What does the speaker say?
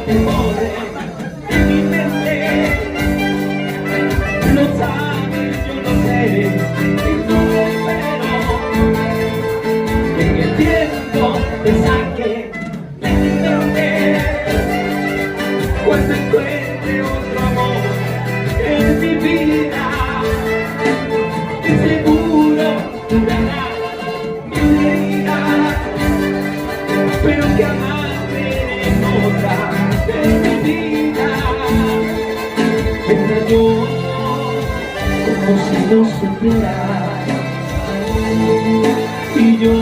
te borre de mi mente. Lo sabes, yo lo sé, y no lo espero. En el tiempo te saqué de mi mente. Cuando encuentre otro amor en mi vida, y seguro durará mi vida, pero que amarte en otra de mi vida. Pero yo, como si no supiera, y yo